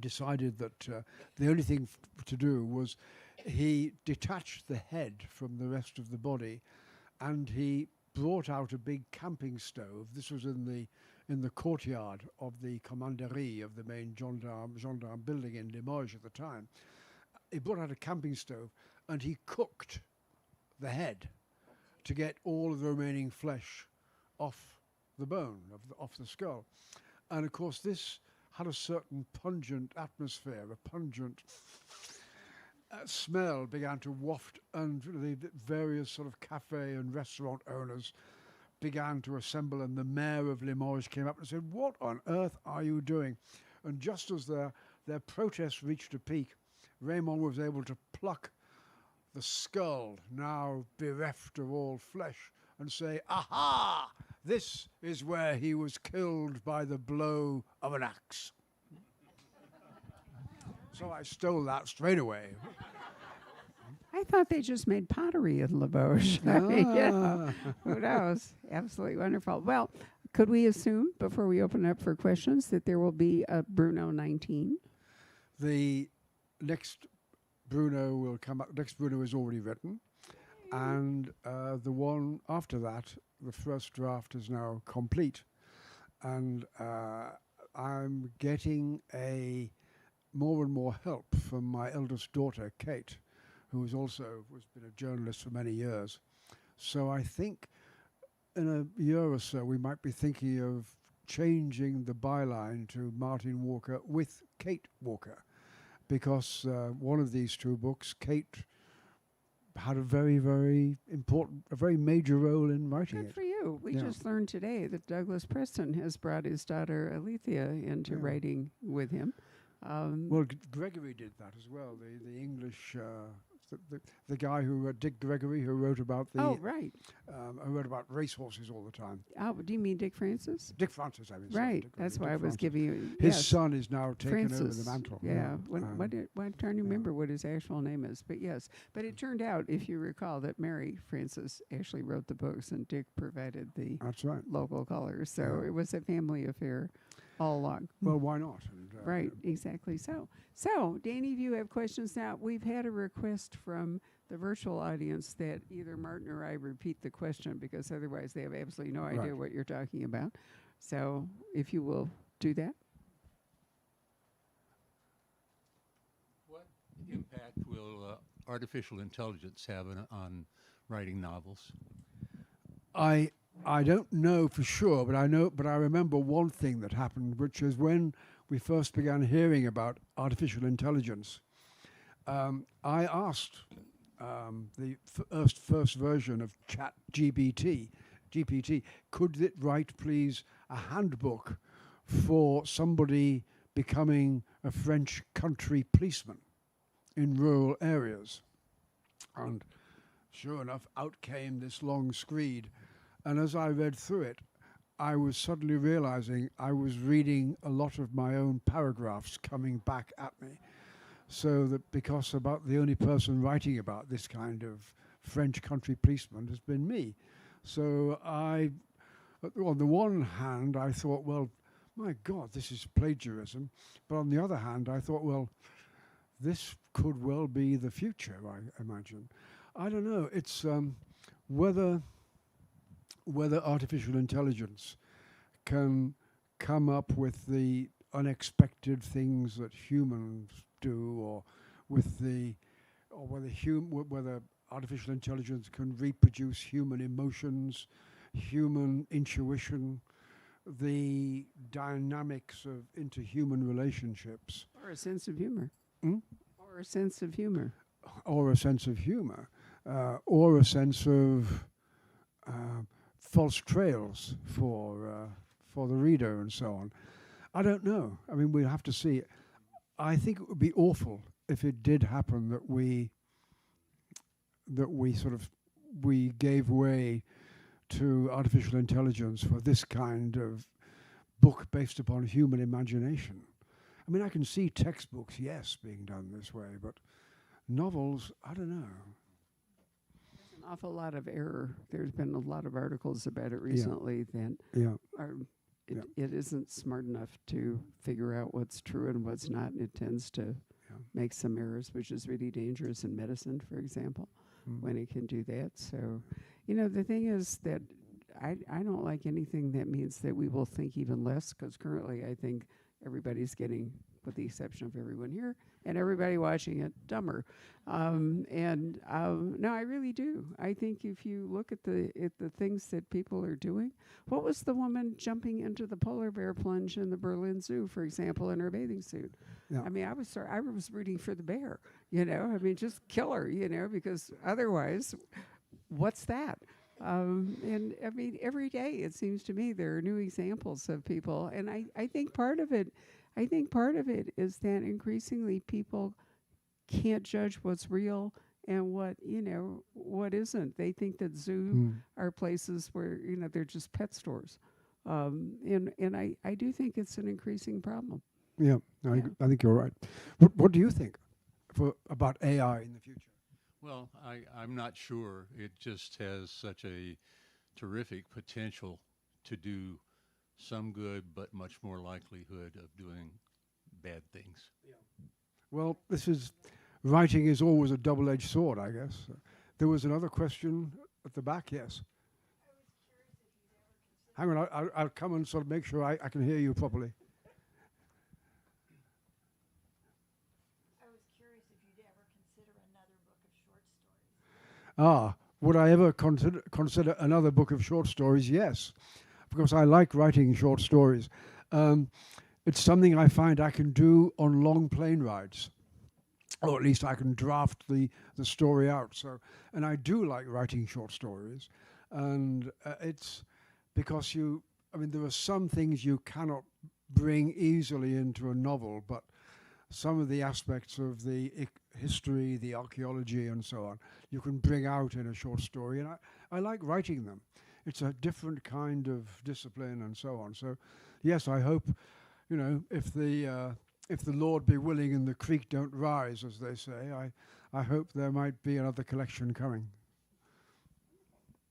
decided that the only thing to do was he detached the head from the rest of the body, and he brought out a big camping stove. This was in the courtyard of the commanderie of the main gendarme building in Limoges at the time. He brought out a camping stove and he cooked the head to get all of the remaining flesh off the bone, off the skull. And of course this had a certain pungent atmosphere, a pungent smell began to waft, and the various sort of cafe and restaurant owners began to assemble, and the mayor of Limoges came up and said, "What on earth are you doing?" And just as their protests reached a peak, Raymond was able to pluck the skull, now bereft of all flesh, and say, "Aha! This is where he was killed by the blow of an axe." So I stole that straight away. I thought they just made pottery in Limoges. Who knows? Absolutely wonderful. Well, could we assume, before we open up for questions, that there will be a Bruno 19? The next Bruno will come up. Next Bruno is already written. And the one after that, the first draft is now complete. And I'm getting more and more help from my eldest daughter, Kate, who has been a journalist for many years. So I think in a year or so we might be thinking of changing the byline to Martin Walker with Kate Walker, because one of these two books, Kate had a very, very important, a very major role in writing it. Good for you. We just learned today that Douglas Preston has brought his daughter Alethea into writing with him. Well, Gregory did that as well. The English, the guy who Dick Gregory, who wrote about Oh, right. who wrote about racehorses all the time. Oh, do you mean Dick Francis? Dick Francis, I mean. Right. Dick That's Gregory, why I Dick was Francis. giving you. His son is now taken over Francis. the mantle. Yeah. I'm trying to remember what his actual name is, but yes. But it turned out, if you recall, that Mary Francis actually wrote the books and Dick provided the That's right. local colors. So it was a family affair all along. Well, why not? And, Right, exactly. So, Danny, if you have questions now, we've had a request from the virtual audience that either Martin or I repeat the question, because otherwise they have absolutely no idea what you're talking about. So, if you will do that. What impact will artificial intelligence have on writing novels? I don't know for sure, but I remember one thing that happened, which is when we first began hearing about artificial intelligence. I asked the first version of GPT, could it write, please, a handbook for somebody becoming a French country policeman in rural areas? And sure enough, out came this long screed. And as I read through it, I was suddenly realizing I was reading a lot of my own paragraphs coming back at me. So that because about the only person writing about this kind of French country policeman has been me. So on the one hand, I thought, well, my God, this is plagiarism. But on the other hand, I thought, well, this could well be the future, I imagine. I don't know. It's whether artificial intelligence can come up with the unexpected things that humans do, or whether artificial intelligence can reproduce human emotions, human intuition, the dynamics of interhuman relationships. Or a sense of humor. Or a sense of humor. Or a sense of humor. Or a sense of false trails for the reader and so on. I don't know. I mean, we'll have to see. I think it would be awful if it did happen that we gave way to artificial intelligence for this kind of book based upon human imagination. I mean, I can see textbooks, yes, being done this way, but novels, I don't know. As a Awful lot of error. There's been a lot of articles about it recently that Yeah. are Yeah. it isn't smart enough to figure out what's true and what's not, and it tends to Yeah. make some errors, which is really dangerous in medicine, for example, when it can do that. So, the thing is that I don't like anything that means that we will think even less, because currently I think everybody's getting, with the exception of everyone here and everybody watching it, dumber. No, I really do. I think if you look at the things that people are doing, what was the woman jumping into the polar bear plunge in the Berlin Zoo, for example, in her bathing suit? Yeah. I mean, I was rooting for the bear. I mean, just kill her. Because otherwise, what's that? And I mean, every day it seems to me there are new examples of people, and I think part of it is that increasingly people can't judge what's real and what isn't. They think that zoos are places where they're just pet stores, and I do think it's an increasing problem. Yeah, I think you're right. What do you think about AI in the future? Well, I'm not sure. It just has such a terrific potential to do some good, but much more likelihood of doing bad things. Well, writing is always a double-edged sword, I guess. There was another question at the back, yes. Hang on, I'll come and sort of make sure I can hear you properly. I was curious if you'd ever consider another book of short stories. Would I ever consider another book of short stories? Yes, because I like writing short stories. It's something I find I can do on long plane rides, or at least I can draft the story out. And I do like writing short stories, and it's because there are some things you cannot bring easily into a novel, but some of the aspects of the history, the archaeology, and so on, you can bring out in a short story, and I like writing them. It's a different kind of discipline and so on. So, yes, I hope, if the Lord be willing and the creek don't rise, as they say, I hope there might be another collection coming.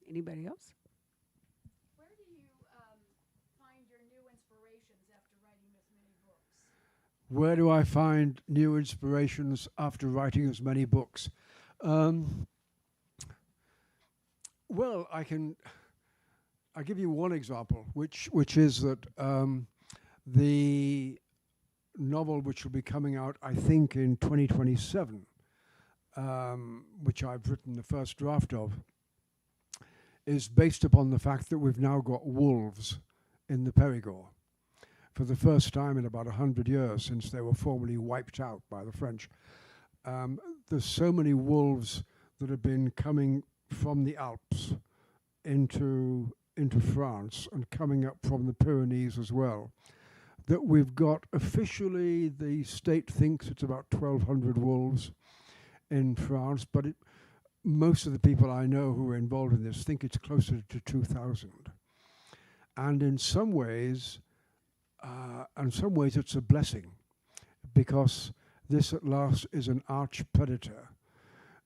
Anybody else? Where do you find your new inspirations after writing this many books? Where do I find new inspirations after writing as many books? Well, I'll give you one example, which is that the novel which will be coming out, I think, in 2027, which I've written the first draft of, is based upon the fact that we've now got wolves in the Périgord for the first time in about 100 years since they were formerly wiped out by the French. There's so many wolves that have been coming from the Alps into France and coming up from the Pyrenees as well, that we've got officially, the state thinks it's about 1,200 wolves in France, but most of the people I know who are involved in this think it's closer to 2,000. And in some ways it's a blessing, because this at last is an arch predator,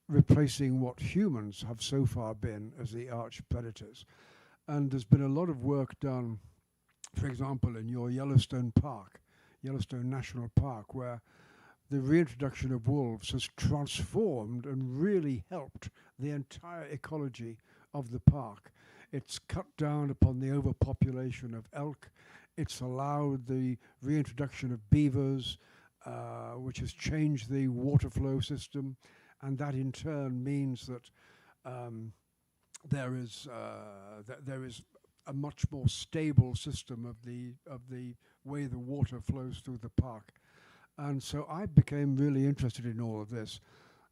replacing what humans have so far been as the arch predators. And there's been a lot of work done, for example, in your Yellowstone National Park, where the reintroduction of wolves has transformed and really helped the entire ecology of the park. It's cut down upon the overpopulation of elk. It's allowed the reintroduction of beavers, which has changed the water flow system, and that in turn means that there is a much more stable system of the way the water flows through the park. And so I became really interested in all of this.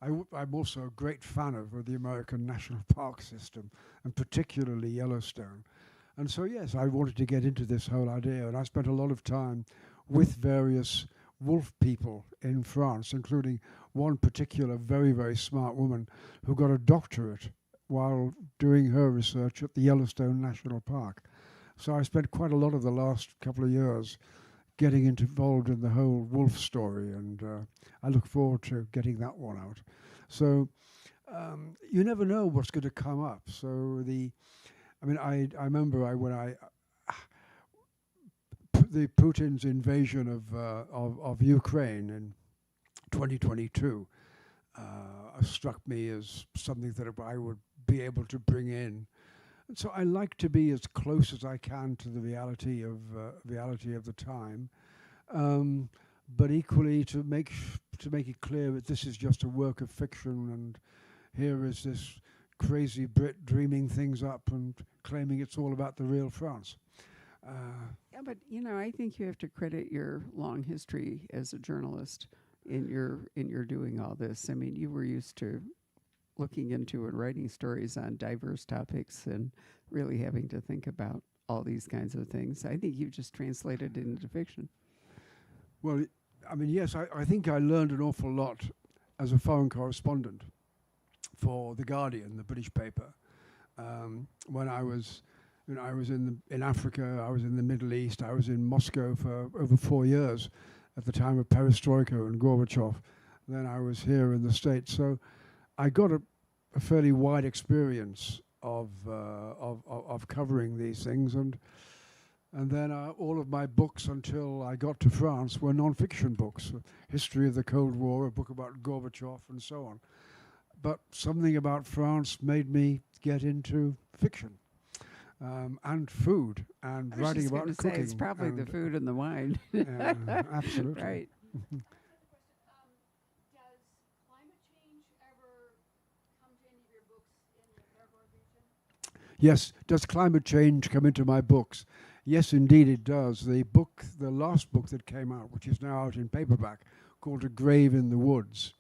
I'm also a great fan of the American National Park system, and particularly Yellowstone. And so, yes, I wanted to get into this whole idea, and I spent a lot of time with various wolf people in France, including one particular very, very smart woman who got a doctorate while doing her research at the Yellowstone National Park. So I spent quite a lot of the last couple of years getting involved in the whole wolf story, and I look forward to getting that one out. So you never know what's going to come up. So I remember when the Putin's invasion of Ukraine in 2022 struck me as something that I would be able to bring in. And so I like to be as close as I can to the reality of the time, but equally to make it clear that this is just a work of fiction, and here is this crazy Brit dreaming things up and claiming it's all about the real France. Yeah, but I think you have to credit your long history as a journalist in your doing all this. I mean, you were used to looking into and writing stories on diverse topics and really having to think about all these kinds of things. I think you've just translated it into fiction. Well, I mean, yes, I think I learned an awful lot as a foreign correspondent for The Guardian, the British paper. When I was in Africa, I was in the Middle East, I was in Moscow for over 4 years at the time of Perestroika and Gorbachev. Then I was here in the States. So I got a fairly wide experience of covering these things, and then all of my books until I got to France were non-fiction books, history of the Cold War, a book about Gorbachev, and so on. But something about France made me get into fiction and food and writing about cooking. Say it's probably the food and the wine. Absolutely. Right. Yes, does climate change come into my books? Yes, indeed it does. The last book that came out, which is now out in paperback, called A Grave in the Woods,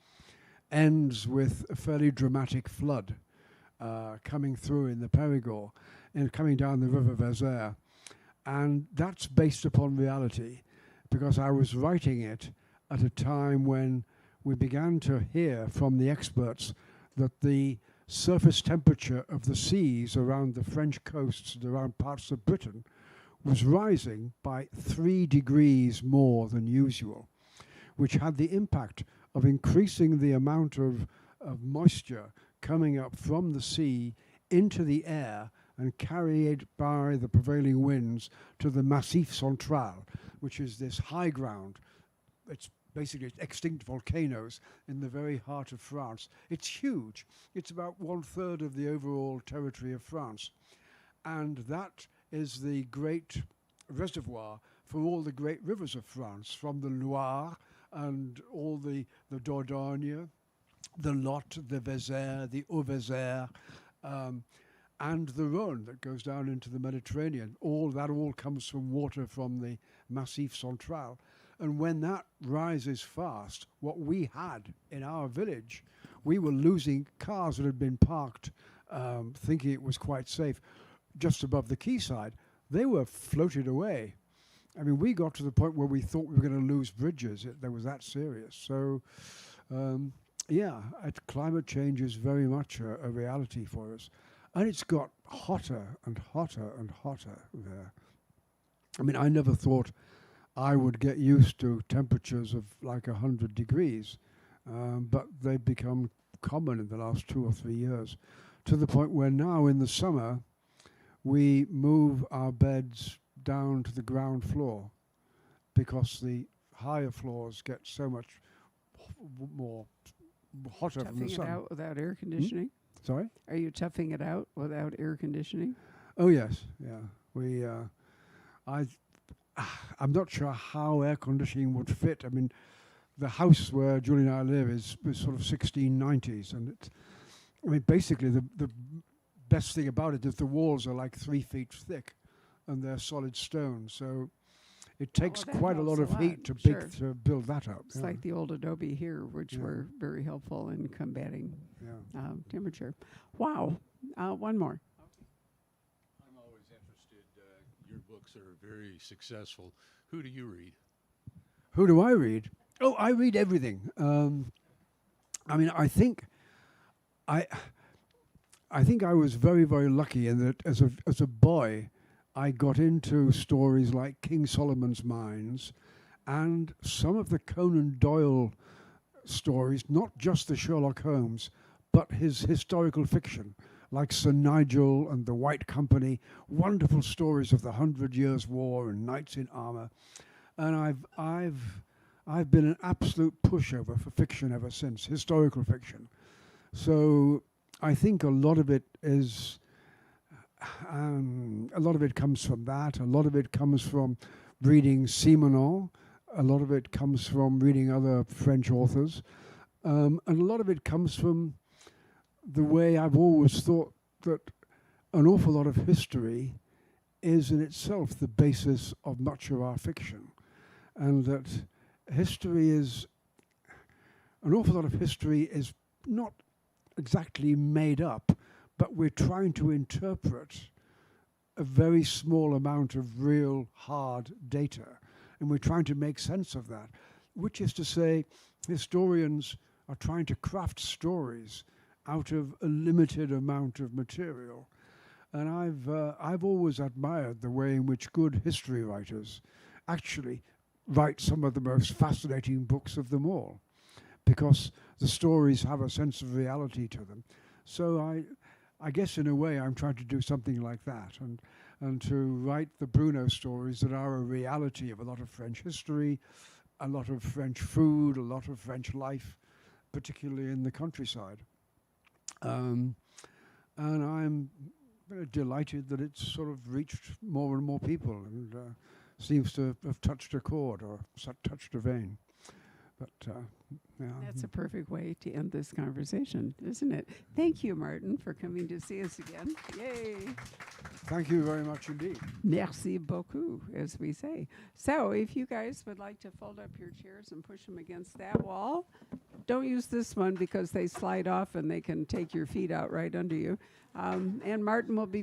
ends with a fairly dramatic flood coming through in the Périgord and coming down the river Vézère. And that's based upon reality, because I was writing it at a time when we began to hear from the experts that the surface temperature of the seas around the French coasts and around parts of Britain was rising by 3 degrees more than usual, which had the impact of increasing the amount of moisture coming up from the sea into the air and carried by the prevailing winds to the Massif Central, which is this high ground. It's basically extinct volcanoes in the very heart of France. It's huge. It's about 1/3 of the overall territory of France. And that is the great reservoir for all the great rivers of France, from the Loire and all the Dordogne, the Lot, the Vézère, the Vézère, and the Rhône that goes down into the Mediterranean. All comes from water from the Massif Central. And when that rises fast, what we had in our village, we were losing cars that had been parked thinking it was quite safe just above the quayside. They were floated away. I mean, we got to the point where we thought we were going to lose bridges. That was that serious. So, climate change is very much a reality for us. And it's got hotter and hotter and hotter there. I mean, I never thought I would get used to temperatures of like 100 degrees, but they've become common in the last 2 or 3 years, to the point where now in the summer we move our beds down to the ground floor because the higher floors get so much more hotter from the sun. Toughing it out without air conditioning? Sorry? Are you toughing it out without air conditioning? Oh yes, yeah. I'm not sure how air conditioning would fit. I mean, the house where Julie and I live is sort of 1690s, and basically the best thing about it is the walls are like 3 feet thick, and they're solid stone. So it takes quite a lot of heat to build that up. It's like the old Adobe here, which were very helpful in combating temperature. Wow. One more. I'm always interested. Your books are very successful. Who do you read? Who do I read? Oh, I read everything. I mean, I think I was very, very lucky in that as a boy, I got into stories like King Solomon's Mines and some of the Conan Doyle stories, not just the Sherlock Holmes, but his historical fiction, like Sir Nigel and the White Company, wonderful stories of the 100 Years' War and knights in armor. And I've been an absolute pushover for fiction ever since, historical fiction. So I think a lot of it is, a lot of it comes from that. A lot of it comes from reading Simenon. A lot of it comes from reading other French authors. And a lot of it comes from the way I've always thought that an awful lot of history is in itself the basis of much of our fiction. And that history is, an awful lot of history is not exactly made up, but we're trying to interpret a very small amount of real hard data. And we're trying to make sense of that, which is to say, historians are trying to craft stories out of a limited amount of material. And I've always admired the way in which good history writers actually write some of the most fascinating books of them all, because the stories have a sense of reality to them. So I guess in a way I'm trying to do something like that, and to write the Bruno stories that are a reality of a lot of French history, a lot of French food, a lot of French life, particularly in the countryside. And I'm delighted that it's sort of reached more and more people, and seems to have touched a chord or touched a vein. But yeah. That's a perfect way to end this conversation, isn't it? Thank you, Martin, for coming to see us again. Yay. Thank you very much indeed. Merci beaucoup, as we say. So if you guys would like to fold up your chairs and push them against that wall, don't use this one because they slide off and they can take your feet out right under you. And Martin will be